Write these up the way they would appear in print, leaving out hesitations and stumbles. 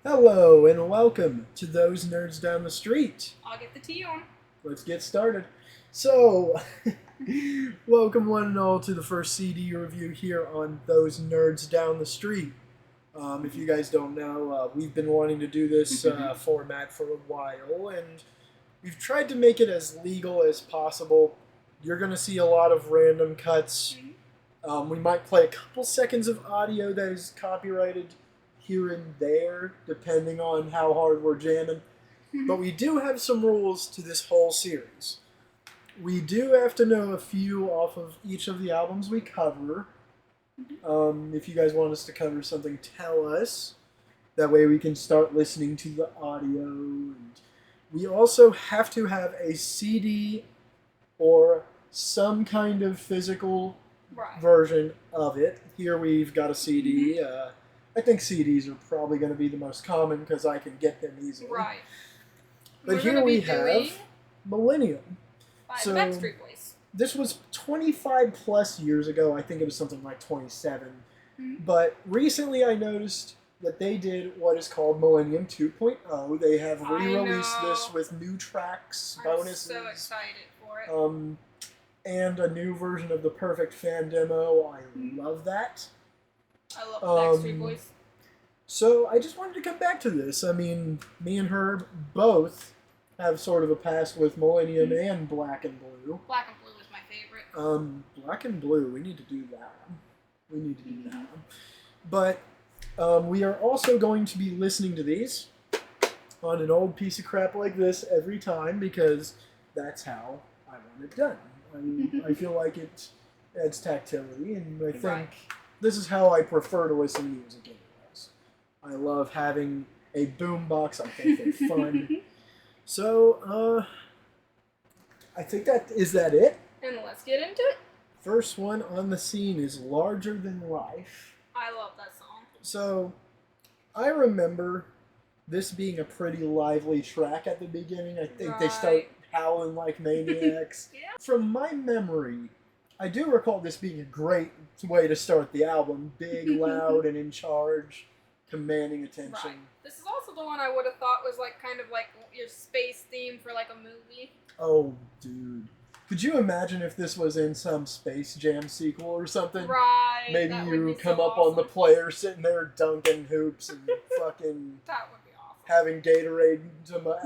Hello and welcome to Those Nerds Down the Street. I'll get the tea on. Let's get started. So, welcome one and all to the first CD review here on Those Nerds Down the Street. If you guys don't know, we've been wanting to do this format for a while, and we've tried to make it as legal as possible. You're going to see a lot of random cuts. We might play a couple seconds of audio that is copyrighted here and there, depending on how hard we're jamming. But we do have some rules to this whole series. We do have to know a few off of each of the albums we cover. If you guys want us to cover something, tell us. That way we can start listening to the audio. And we also have to have a CD or some kind of physical version of it. Here we've got a CD. I think CDs are probably going to be the most common because I can get them easily. Right. But here we have Millennium. By the Backstreet Boys. This was 25 plus years ago. I think it was something like 27. But recently I noticed that they did what is called Millennium 2.0. They have re-released this with new tracks, bonuses. I'm so excited for it. And a new version of the Perfect Fan demo. I love that. I love the Backstreet Boys. So I just wanted to come back to this. I mean, me and her both have sort of a past with Millennium and Black and Blue. Black and Blue is my favorite. Black and Blue, we need to do that one. We need to do that one. But we are also going to be listening to these on an old piece of crap like this every time because that's how I want it done. I feel like it adds tactility, and I think this is how I prefer to listen to music anyways. I love having a boombox. I think they're fun. So, I think that it? And let's get into it. First one on the scene is Larger Than Life. I love that song. So, I remember this being a pretty lively track at the beginning. I think they start howling like maniacs. From my memory, I do recall this being a great way to start the album. Big, loud, and in charge, commanding attention. Right. This is also the one I would have thought was kind of like your space theme for like a movie. Oh, dude. Could you imagine if this was in some Space Jam sequel or something? Right. Maybe you come up on the player sitting there dunking hoops and fucking that would be awesome. Having Gatorade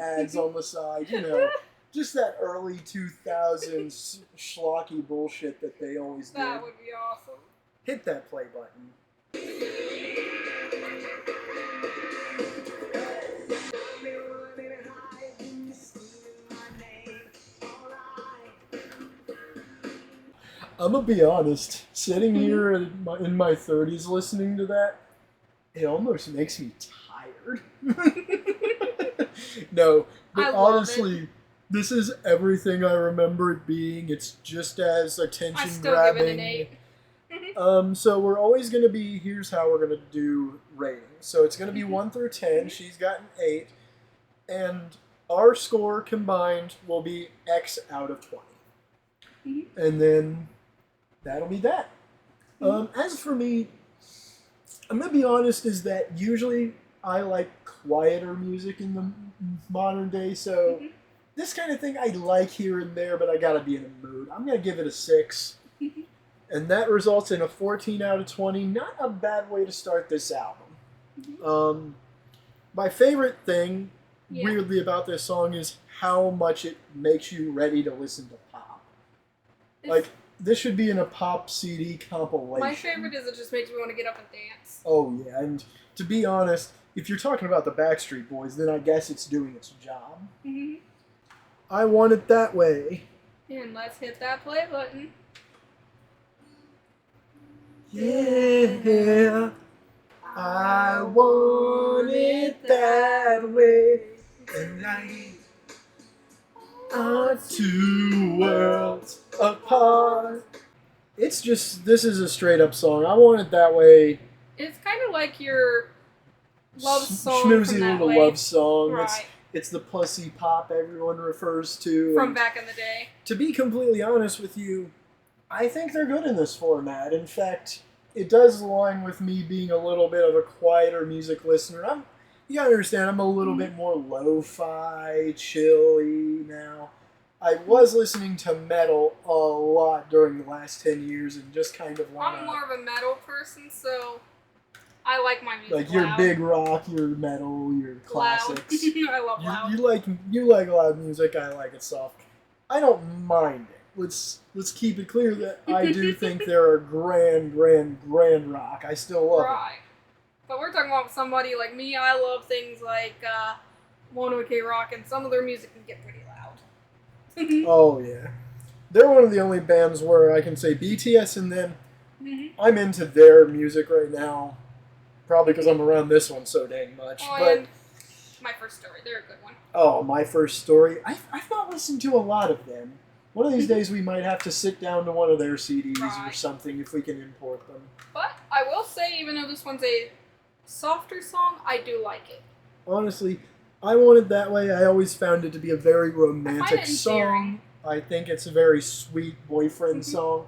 ads on the side, you know. Just that early 2000s schlocky bullshit that they always did. That would be awesome. Hit that play button. I'm gonna be honest, sitting here in my 30s listening to that, it almost makes me tired. No, but honestly, this is everything I remember it being. It's just as attention grabbing. Give it an 8. So we're always going to be, here's how we're going to do ratings. So it's going to be 1 through 10. She's got an 8. And our score combined will be X out of 20. And then that'll be that. As for me, I'm going to be honest, is that usually I like quieter music in the modern day. So this kind of thing I like here and there, but I got to be in a mood. I'm going to give it a 6. And that results in a 14 out of 20. Not a bad way to start this album. My favorite thing, weirdly, about this song is how much it makes you ready to listen to pop. Like, this should be in a pop CD compilation. My favorite is it just makes me want to get up and dance. Oh, yeah. And to be honest, if you're talking about the Backstreet Boys, then I guess it's doing its job. I want it that way. And let's hit that play button. Yeah, I want it that way. And I are 2 worlds apart. It's just, this is a straight up song. I want it that way. It's kind of like your love song. Schmoozy little love song. Right. It's the pussy pop everyone refers to. From back in the day. To be completely honest with you, I think they're good in this format. In fact, it does align with me being a little bit of a quieter music listener. You gotta understand, I'm a little bit more lo-fi, chilly now. I was listening to metal a lot during the last 10 years and just kind of wanna... I'm more of a metal person, so I like my music like your loud. big rock, your metal, your classics. Loud. I love loud. You like loud music, I like it soft. I don't mind it. Let's keep it clear that I do think there are grand rock. I still love it. Right. But we're talking about somebody like me. I love things like Mono K Rock, and some of their music can get pretty loud. Oh yeah, they're one of the only bands where I can say BTS and them. I'm into their music right now, probably because I'm around this one so dang much. Oh, but and My First Story, they're a good one. Oh, My First Story. I've not listened to a lot of them. One of these days we might have to sit down to one of their CDs or something if we can import them. But I will say, even though this one's a softer song, I do like it. Honestly, I want it that way. I always found it to be a very romantic I song. I think it's a very sweet boyfriend song.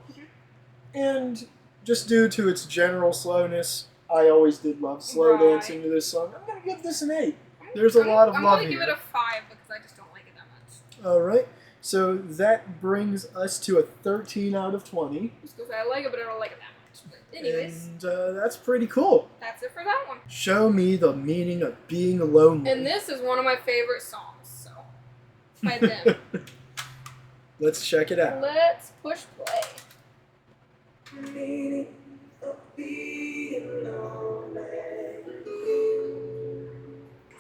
And just due to its general slowness, I always did love slow dancing to this song. I'm going to give this an 8. There's a lot of love here. I'm going to give it a 5 because I just don't like it that much. Alright, so that brings us to a 13 out of 20. Just because I like it, but I don't like it that much. But anyways. And that's pretty cool. That's it for that one. Show Me the Meaning of Being Lonely. And this is one of my favorite songs, so by them. Let's check it out. Let's push play. Meaning of being lonely.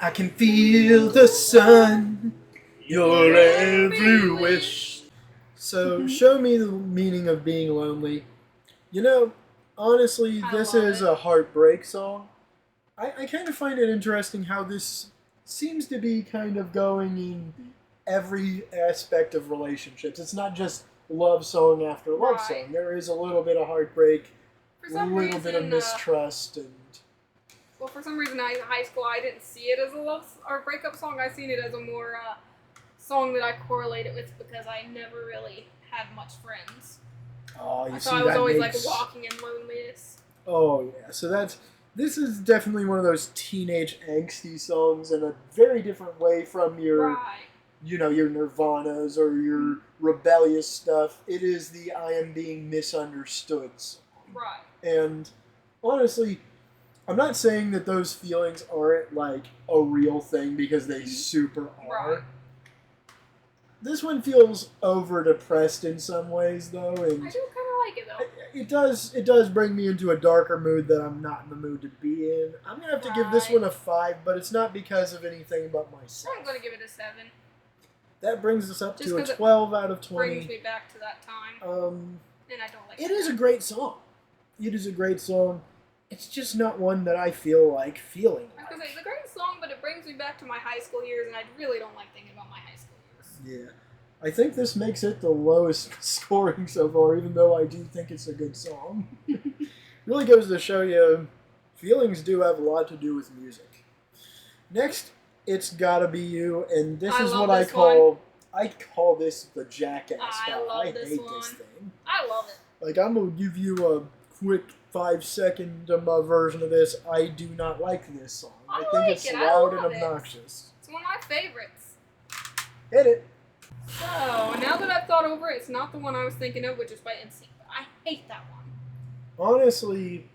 I can feel the sun, your every wish. So, Show Me the Meaning of Being Lonely. You know, honestly, this is a heartbreak song. I kind of find it interesting how this seems to be kind of going in every aspect of relationships. It's not just love song after love song. There is a little bit of heartbreak, a little bit of mistrust, and... Well, for some reason, in high school, I didn't see it as a love or breakup song. I seen it as a more song that I correlated with because I never really had much friends. Oh, you so I was always like walking in loneliness. Oh yeah, so this is definitely one of those teenage angsty songs in a very different way from your, your Nirvanas or your rebellious stuff. It is the I am being misunderstood song. Right. And honestly, I'm not saying that those feelings aren't like a real thing because they super are. Right. This one feels over depressed in some ways though, and I do kind of like it though. It does bring me into a darker mood that I'm not in the mood to be in. I'm gonna have to give this one a 5, but it's not because of anything but myself. I'm gonna give it a 7. That brings us up to a 12 out of 20. Brings me back to that time. And I don't like it. It is a great song. It is a great song. It's just not one that I feel like feeling. I was gonna say, it's a great song, but it brings me back to my high school years, and I really don't like thinking about my high school years. Yeah. I think this makes it the lowest scoring so far, even though I do think it's a good song. Really goes to show you, feelings do have a lot to do with music. Next, It's Gotta Be You, and this is what I call this the Jackass style. I hate this thing. I love it. Like, I'm going to give you a quick 5-second version of this. I do not like this song. I think it's loud and obnoxious. It's one of my favorites. Hit it. So, now that I've thought over it, it's not the one I was thinking of, which is by NSYNC, but I hate that one. Honestly,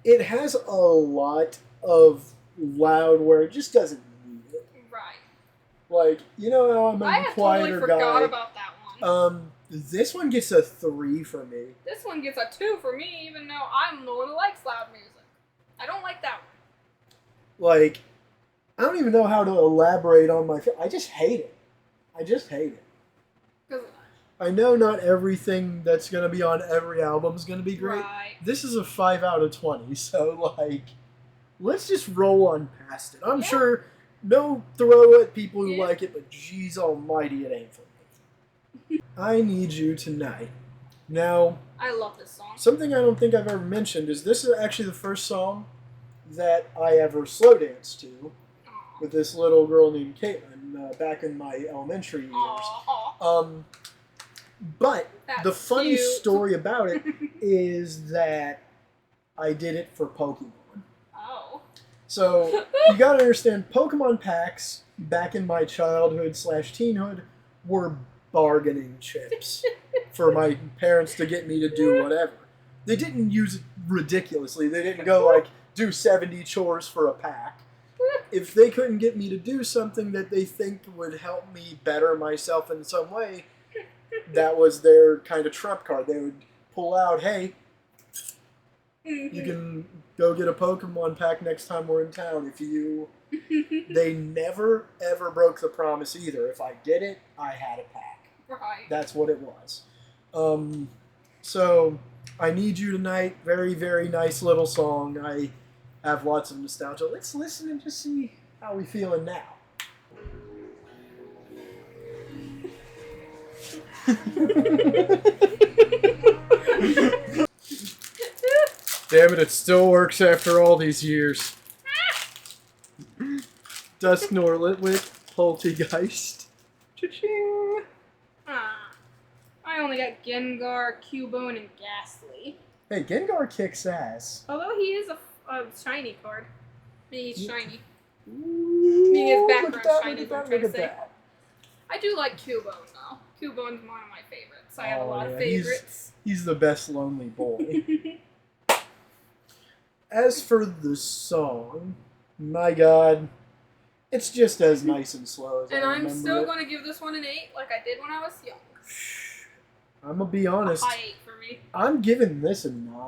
it has a lot of loud where it just doesn't need it. Right. Like, you know how I'm a quieter guy. I totally forgot guy. About that one. This one gets a 3 for me. This one gets a 2 for me, even though I'm the one who likes loud music. I don't like that one. Like, I don't even know how to elaborate on my... I just hate it. I just hate it. I know not everything that's going to be on every album is going to be great. Right. This is a 5 out of 20, so, like, let's just roll on past it. I'm sure no throw at people who like it, but geez almighty, it ain't for me. I Need You Tonight. Now, I love this song. Something I don't think I've ever mentioned is this is actually the first song that I ever slow danced to with this little girl named Caitlin back in my elementary years. But the funny story about it is that I did it for Pokemon. Oh. So you gotta understand, Pokemon packs back in my childhood/teenhood were bargaining chips for my parents to get me to do whatever. They didn't use it ridiculously. They didn't go like do 70 chores for a pack. If they couldn't get me to do something that they think would help me better myself in some way, that was their kind of trump card. They would pull out, hey, you can go get a Pokemon pack next time we're in town. If you... They never, ever broke the promise either. If I did it, I had a pack. Right. That's what it was. So, I Need You Tonight, very, very nice little song. I have lots of nostalgia. Let's listen and just see how we feeling now. Damn it still works after all these years. Dusknor Litwick, Poltegeist. Cha-ching! I only got Gengar, Cubone, and Ghastly. Hey, Gengar kicks ass. Although he is a shiny card. Maybe he's shiny. Ooh, Being his look background at that, shiny, look is what at I'm that, trying look to at say. that. I do like Cubone, though. Cubone's one of my favorites. I have a lot of Yeah, favorites. He's the best lonely boy. As for the song, my god, it's just as nice and slow as I And remember I'm still it. going to give this one an 8 like I did when I was young. I'm gonna be honest. A high 8 for me. I'm giving this a 9. I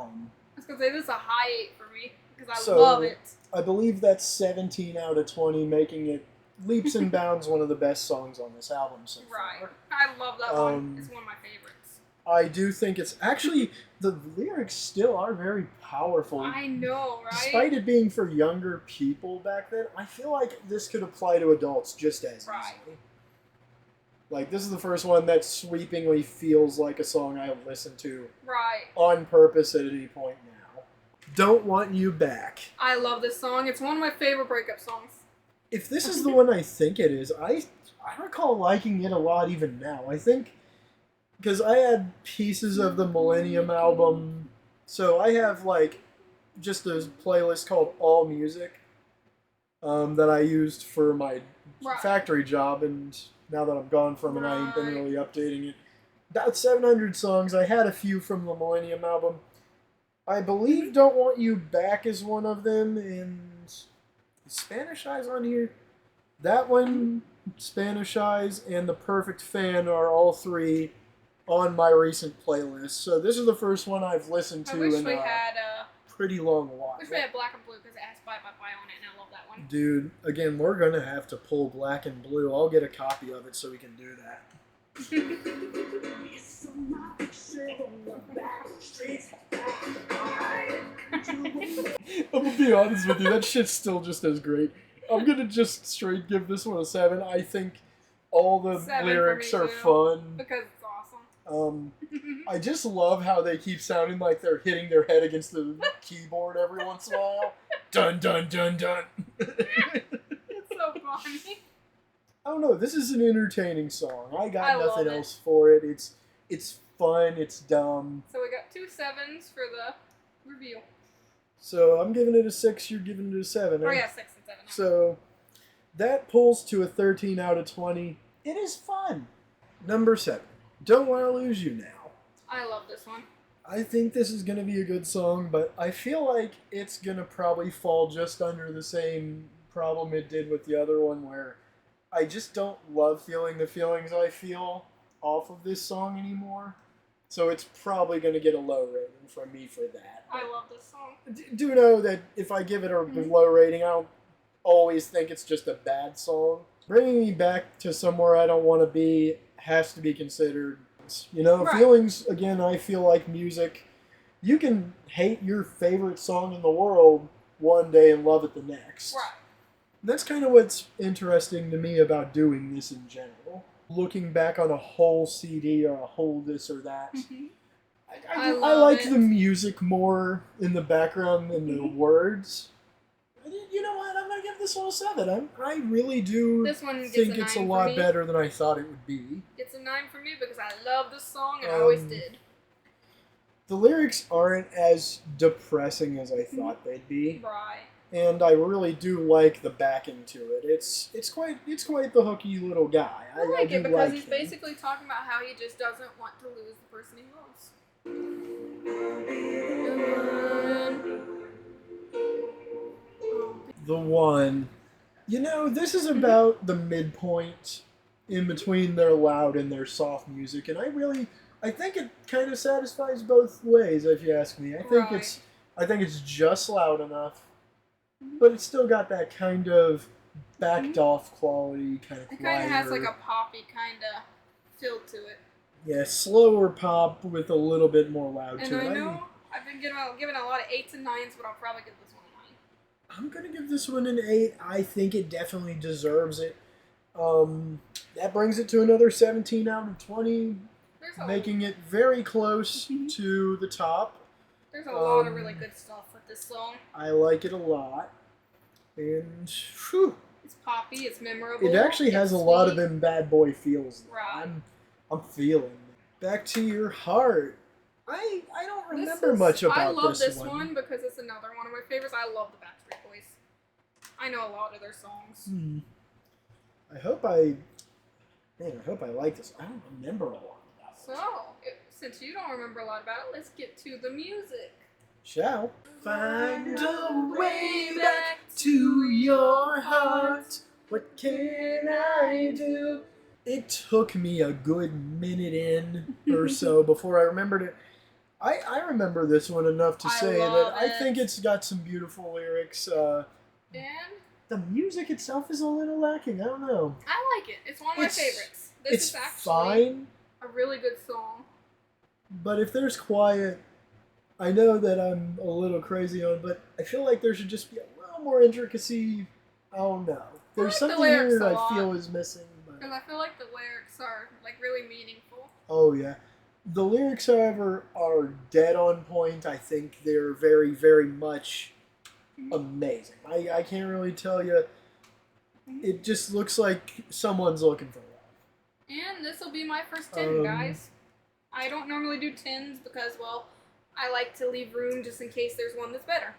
was going to say this is a high 8 for me because I So, love it. I believe that's 17 out of 20, making it leaps and bounds one of the best songs on this album so far. Right. I love that one. It's one of my favorites. I do think it's actually, the lyrics still are very powerful. I know, right? Despite it being for younger people back then, I feel like this could apply to adults just as easily. Like, this is the first one that sweepingly feels like a song I listen to on purpose at any point now. Don't Want You Back. I love this song. It's one of my favorite breakup songs. If this is the one I think it is, I recall liking it a lot even now. I think, because I had pieces of the Millennium album, so I have, like, just a playlist called All Music that I used for my factory job, and now that I'm gone from it, I ain't been really updating it. About 700 songs. I had a few from the Millennium album. I believe Don't Want You Back is one of them, and Spanish Eyes on here. That one, Spanish Eyes, and The Perfect Fan are all three on my recent playlist. So this is the first one I've listened to in a pretty long while. I wish we had Black and Blue because it has Bye Bye Bye on it, and I love that one. Dude, again, we're going to have to pull Black and Blue. I'll get a copy of it so we can do that. I'm going to be honest with you, that shit's still just as great. I'm going to just straight give this one a 7. I think all the lyrics are fun. Because it's awesome. I just love how they keep sounding like they're hitting their head against the keyboard every once in a while. Dun, dun, dun, dun. It's so funny. I don't know. This is an entertaining song. I got nothing else for it. It's fun. It's dumb. So we got 2 7s for the review. So I'm giving it a 6. You're giving it a 7. Oh yeah, 6 and 7. So that pulls to a 13 out of 20. It is fun. Number 7. Don't Want to Lose You Now. I love this one. I think this is going to be a good song, but I feel like it's going to probably fall just under the same problem it did with the other one, where I just don't love feeling the feelings I feel off of this song anymore. So it's probably going to get a low rating from me for that. I love this song. Do know that if I give it a low rating, I don't always think it's just a bad song. Bringing Me Back to Somewhere I Don't Want to Be has to be considered. You know, feelings, again, I feel like music. You can hate your favorite song in the world one day and love it the next. Right. That's kind of what's interesting to me about doing this in general. Looking back on a whole CD or a whole this or that. I like the music more in the background than the words. You know what? I'm going to give this one a 7. I really do think it's a lot better than I thought it would be. It's a 9 for me because I love this song and I always did. The lyrics aren't as depressing as I thought they'd be. Right. and I really do like the backing to it. It's quite the hooky little guy. I like it do because like he's him. basically talking about how he just doesn't want to lose the person he loves. The one. You know, this is about the midpoint in between their loud and their soft music, and I think it kind of satisfies both ways. If you ask me, I think it's just loud enough, but it's still got that kind of backed off quality, kind of. It kind of has like a poppy kind of feel to it. Yeah, slower pop with a little bit more loud and to it. I know I've been giving a lot of 8s and 9s, but I'll probably give this one a 9. I'm gonna give this one an 8. I think it definitely deserves it. That brings it to another 17 out of 20, making it very close to the top. There's a lot of really good stuff with this song. I like it a lot, and whew, it's poppy. It's memorable. It actually has a lot of them bad boy feels. Right. I'm feeling. Back to Your Heart. I don't remember much about this one. I love this one because it's another one of my favorites. I love the Backstreet Boys. I know a lot of their songs. I hope I like this. I don't remember a lot about it. So, since you don't remember a lot about it, let's get to the music. Shall find a way back to your heart. What can I do? It took me a good minute in or so before I remembered it. I remember this one enough to say that I think it's got some beautiful lyrics. And the music itself is a little lacking. I don't know. I like it. It's one of my favorites. This is actually fine. A really good song. But if there's quiet, I know that I'm a little crazy on, but I feel like there should just be a little more intricacy. I don't know. There's something here that I feel is missing. Because I feel like the lyrics are like really meaningful. Oh yeah. The lyrics, however, are dead on point. I think they're very, very much amazing. I can't really tell you. It just looks like someone's looking for love. And this will be my first 10, guys. I don't normally do 10s because, well, I like to leave room just in case there's one that's better.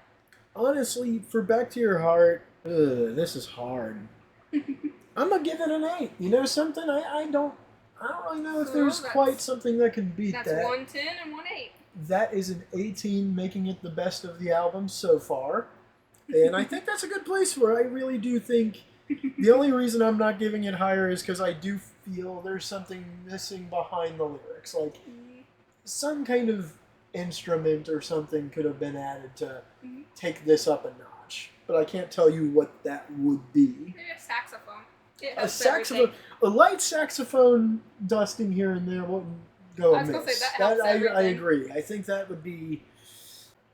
Honestly, for Back to Your Heart, this is hard. I'm gonna give it an 8. You know something? I don't really know if there's quite something that can beat that. That's 1 10 and 1 8. That is an 18, making it the best of the album so far. And I think that's a good place for it. I really do think the only reason I'm not giving it higher is because I do feel there's something missing behind the lyrics. Like some kind of instrument or something could have been added to take this up a notch. But I can't tell you what that would be. Maybe a saxophone. A saxophone, a light saxophone dusting here and there wouldn't go amiss. I was gonna say that helps everything. I agree. I think that would be.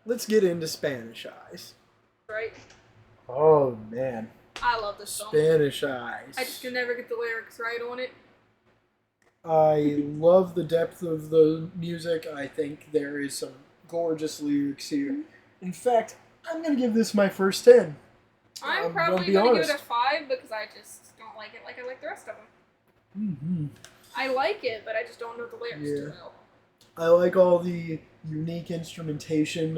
Let's get into Spanish Eyes. Right. Oh man. I love this song. Spanish Eyes. I just can never get the lyrics right on it. I love the depth of the music. I think there is some gorgeous lyrics here. In fact, I'm gonna give this my first 10. I'm probably gonna give it a 5 because I just don't like it like I like the rest of them. I like it, but I just don't know the lyrics too well. I like all the unique instrumentation.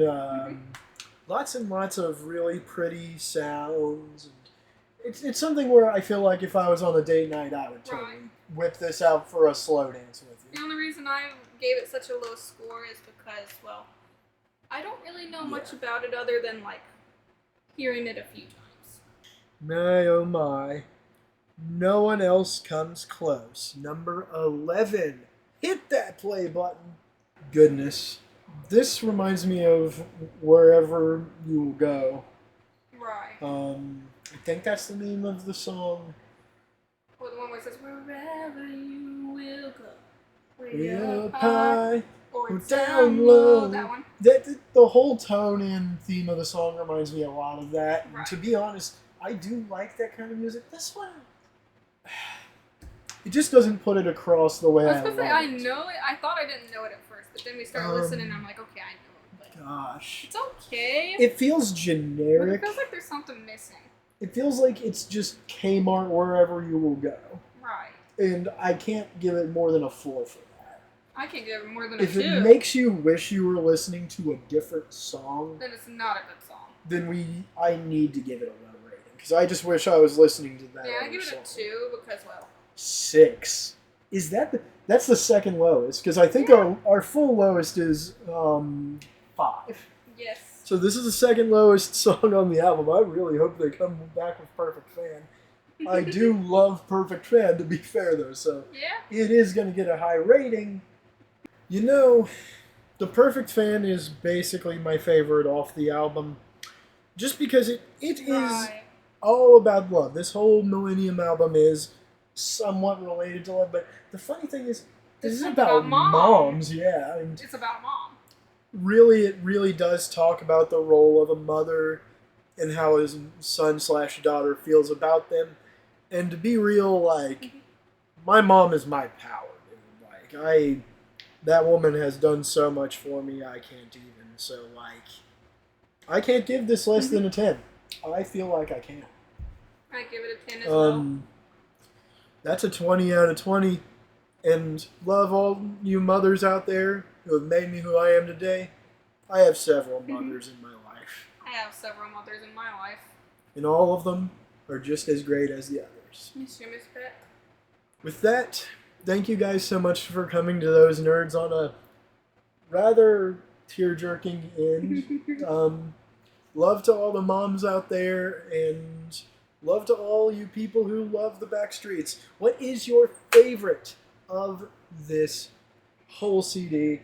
Lots and lots of really pretty sounds. It's something where I feel like if I was on a date night, I would totally whip this out for a slow dance with you. The only reason I gave it such a low score is because, well, I don't really know much about it other than, like, hearing it a few times. My, oh my. No one else comes close. Number 11. Hit that play button. Goodness. This reminds me of Wherever You Will Go. Right. I think that's the name of the song. Or the one where it says, wherever you will go. Way up high. Or down low. That one. The whole tone and theme of the song reminds me a lot of that. Right. And to be honest, I do like that kind of music. This one, it just doesn't put it across the way I want it. I know it. I thought I didn't know it at first, but then we started listening and I'm like, okay, I know it. But gosh. it's okay. It feels generic. But it feels like there's something missing. It feels like it's just Kmart Wherever You Will Go. Right. And I can't give it more than a 4 for that. I can give it more than a 2. If it makes you wish you were listening to a different song, then it's not a good song. then I need to give it a low rating because I just wish I was listening to that. Yeah, I other give it song. a 2 because, well, 6. Is that's the second lowest? Because I think our full lowest is 5. yes. So this is the second lowest song on the album. I really hope they come back with Perfect Fan. I do love Perfect Fan, to be fair, though, so Yeah. it is going to get a high rating. You know, The Perfect Fan is basically my favorite off the album, just because it is Right. all about love. This whole Millennium album is somewhat related to love, but the funny thing is, this is about moms. Yeah, and It's about mom. really, it really does talk about the role of a mother and how his son/daughter feels about them. And to be real, like, my mom is my power. Dude. Like, that woman has done so much for me, I can't even. So, like, I can't give this less than a 10. I feel like I can. I give it a 10 as well. That's a 20 out of 20. And love all you mothers out there who have made me who I am today. I have several mothers in my life. I have several mothers in my life. And all of them are just as great as the others. Miss you, Miss Pet. With that, thank you guys so much for coming to Those Nerds on a rather tear-jerking end. Love to all the moms out there, and love to all you people who love the Backstreets. What is your favorite of this whole CD?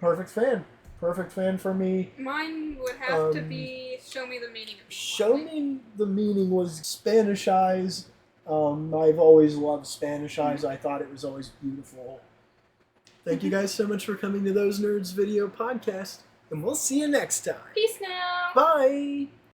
Perfect Fan. Perfect Fan for me. Mine would have to be Show Me the Meaning of You. Show Me the Meaning was Spanish Eyes. I've always loved Spanish Eyes. I thought it was always beautiful. Thank you guys so much for coming to Those Nerds video podcast, and we'll see you next time. Peace now. Bye!